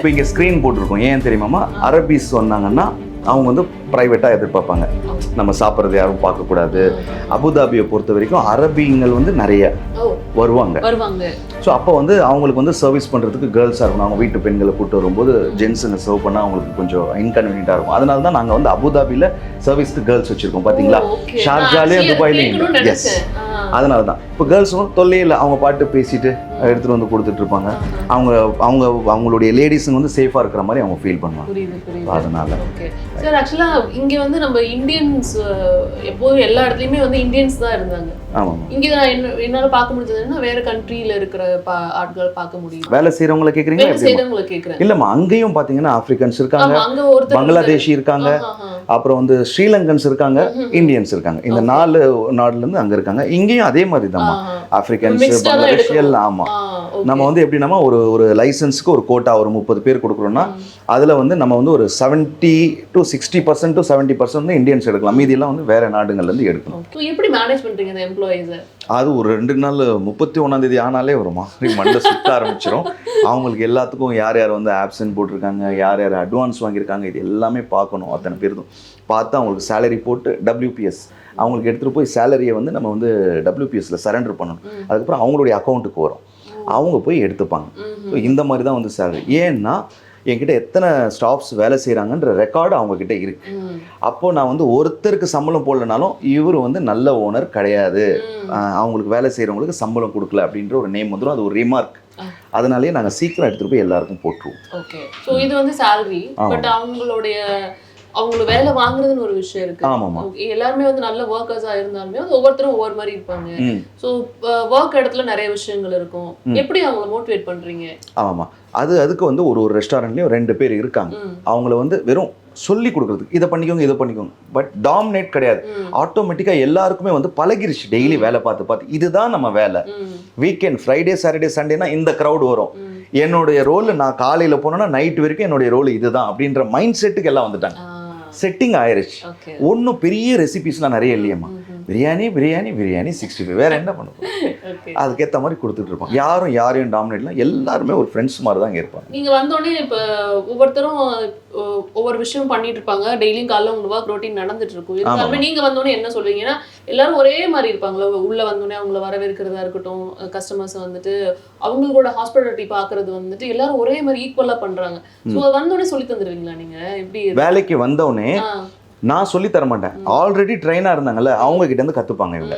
இப்போ இங்கே ஸ்க்ரீன் போட்டிருக்கோம், ஏன் தெரியுமாமா? அரபிஸ் வந்தாங்கன்னா அவங்க வந்து ப்ரைவேட்டாக எதிர்பார்ப்பாங்க, நம்ம சாப்பிட்றது யாரும் பார்க்கக்கூடாது. அபுதாபியை பொறுத்த வரைக்கும் அரபிங்கள் வந்து நிறைய வருவாங்க. ஸோ அப்போ வந்து அவங்களுக்கு வந்து சர்வீஸ் பண்ணுறதுக்கு கேர்ள்ஸாக இருக்கணும். அவங்க வீட்டு பெண்களை கூப்பிட்டு வரும்போது ஜென்ஸுங்க சர்வ் பண்ணால் அவங்களுக்கு கொஞ்சம் இன்கன்வீனியண்ட்டாக இருக்கும். அதனால தான் நாங்கள் வந்து அபுதாபியில் சர்வீஸ்க்கு கேர்ள்ஸ் வச்சுருக்கோம். பார்த்தீங்களா, ஷார்ஜாலேயும் துபாயிலையும். எஸ், அதனால தான் இப்போ கேர்ள்ஸும் தொல்லையே இல்லை, அவங்க பாட்டு பேசிட்டு எடுத்துகிட்டு வந்து கொடுத்துட்டு இருப்பாங்க. அவங்களுடைய லேடிஸுங்க வந்து சேஃபாக இருக்கிற மாதிரி அவங்க ஃபீல் பண்ணுவாங்க. அதனால சார் ஆக்சுவலாக இங்கே வந்து நம்ம இந்தியன்ஸ் எப்போதும் எல்லா இடத்துலையுமே வந்து இந்தியன்ஸ் தான் இருந்தாங்க. ஆமாம், இங்கே தான் என்னால் பார்க்க முடிஞ்சதுன்னா வேற கண்ட்ரியில் இருக்கிற ஆட்கள் பார்க்க முடியும். வேலை செய்கிறவங்களை கேட்குறீங்களா? செய்கிறவங்களை கேட்குறேன். இல்லைம்மா, அங்கேயும் பார்த்தீங்கன்னா ஆஃப்ரிக்கன்ஸ் இருக்காங்க, பங்களாதேஷி இருக்காங்க, அப்புறம் வந்து ஸ்ரீலங்கன்ஸ் இருக்காங்க, இந்தியன்ஸ் இருக்காங்க. இந்த 4 நாடுலேருந்து அங்கே இருக்காங்க. இங்கேயும் அதே மாதிரி தான், ஆஃப்ரிக்கன்ஸ், பங்களாதேஷ் எல்லாம். ஆமாம், நம்ம வந்து எப்படின்னா ஒரு லைசன்ஸுக்கு ஒரு கோட்டா ஒரு 30 பேர் கொடுக்குறோம்னா அதில் வந்து நம்ம வந்து ஒரு 70 to 60% to 70% வந்து இந்தியன்ஸ் எடுக்கலாம், மீதியெல்லாம் வந்து வேற நாடுகள்லேருந்து எடுக்கணும். எப்படி மேனேஜ் பண்ணுறீங்க அந்த எம்ப்ளாயீஸை? அது ஒரு 2 நாள் 31ஆம் தேதி ஆனாலே ஒரு மாதிரி மண்டை சுத்த ஆரம்பிச்சிடும். அவங்களுக்கு எல்லாத்துக்கும் யார் யார் வந்து ஆப்சன்ட் போட்டிருக்காங்க, யார் யார் அட்வான்ஸ் வாங்கியிருக்காங்க, இது எல்லாமே பார்க்கணும். அத்தனை பேருதும் பார்த்து அவங்களுக்கு சேலரி போட்டு WPS அவங்களுக்கு எடுத்துகிட்டு போய் சேலரியை வந்து நம்ம வந்து WPSல சரண்டர் பண்ணணும். அதுக்கப்புறம் அவங்களுடைய அக்கௌண்ட்டுக்கு வரும், அவங்க போய் எடுத்துப்பாங்க. ஸோ இந்த மாதிரி தான் வந்து சேலரி. ஏன்னா என்கிட்ட எத்தனை ஸ்டாஃப்ஸ் வேலை செய்கிறாங்கன்ற ரெக்கார்டு அவங்கக்கிட்ட இருக்கு. அப்போது நான் வந்து ஒருத்தருக்கு சம்பளம் போடலனாலும் இவர் வந்து நல்ல ஓனர் கிடையாது, அவங்களுக்கு வேலை செய்கிறவங்களுக்கு சம்பளம் கொடுக்கல அப்படின்ற ஒரு நேம் வந்துடும். அது ஒரு ரிமார்க். அதனாலேயே நாங்கள் சீக்கிரம் எடுத்துகிட்டு போய் எல்லாருக்கும் போட்டுருவோம். ஓகே, ஸோ இது வந்து சேலரி. பட் அவங்களுக்கு வேலை வாங்குறதுன்னு ஒரு விஷயம் இருக்கு. ஆமாம்மா, எல்லாருமே வந்து நல்ல ஒர்க்கர்ஸா இருந்தாலுமே வந்து ஒவ்வொருத்தரும் ஒவ்வொரு மாதிரி இருப்பாங்க. ஸோ ஒர்க் இடத்துல நிறைய விஷயங்கள் இருக்கும். எப்படி அவங்கள மோட்டிவேட் பண்றீங்க? ஆமாம்மா, அதுக்கு வந்து ஒரு ரெஸ்டாரண்ட்லேயும் 2 பேர் இருக்காங்க. அவங்கள வந்து வெறும் சொல்லி கொடுக்குறதுக்கு இதை பண்ணிக்கோங்க. பட் டாமினேட் கிடையாது. ஆட்டோமேட்டிக்காக எல்லாருக்குமே வந்து பழகிருச்சு. டெய்லி வேலை பார்த்து இதுதான் நம்ம வேலை. வீக்கெண்ட் ஃப்ரைடே சாட்டர்டே சண்டேனா இந்த க்ரௌட் வரும். என்னுடைய ரோல் நான் காலையில் போனேன்னா நைட் வரைக்கும் என்னுடைய ரோல் இதுதான் அப்படின்ற மைண்ட் செட்டுக்கு எல்லாம் வந்துட்டாங்க. செட்டிங் ஆயிடுச்சு. ஒன்றும் பெரிய ரெசிபிஸ்லாம் நிறைய இல்லையம்மா. பிரியாணி 65 வேற என்ன பண்ணுவோம், அதுக்கேற்ற மாதிரி கொடுத்துட்டு இருக்கோம். யாரையும் டாமினேட்லாம், எல்லாருமே ஒரு ஃப்ரெண்ட்ஸ் மாதிரி தான் இருப்பாங்க. நீங்கள் வந்தோடனே இப்போ ஒவ்வொருத்தரும் ஒவ்வொரு விஷயம் பண்ணிட்டு இருப்பாங்க. டெய்லியும் காலைல உங்க ஒர்க் ரொட்டீன் நடந்துட்டு இருக்கும். இருந்தாலுமே நீங்கள் வந்தோடனே என்ன சொல்வீங்கன்னா, எல்லாரும் ஒரே மாதிரி இருப்பாங்களா? உள்ளே வந்தோடனே அவங்கள வரவேற்கிறதா இருக்கட்டும், கஸ்டமர்ஸ் வந்துட்டு அவங்களோட ஹாஸ்பிட்டாலிட்டி பார்க்கறது வந்துட்டு எல்லாரும் ஒரே மாதிரி ஈக்குவலாக பண்ணுறாங்க. ஸோ வந்தோடனே சொல்லி தந்துடுவீங்களா நீங்கள்? எப்படி வேலைக்கு வந்தோடனே நான் சொல்லி தர மாட்டேன். ஆல்ரெடி ட்ரெயினாக இருந்தாங்கல்ல, அவங்க கிட்ட இருந்து கற்றுப்பாங்க இவங்க.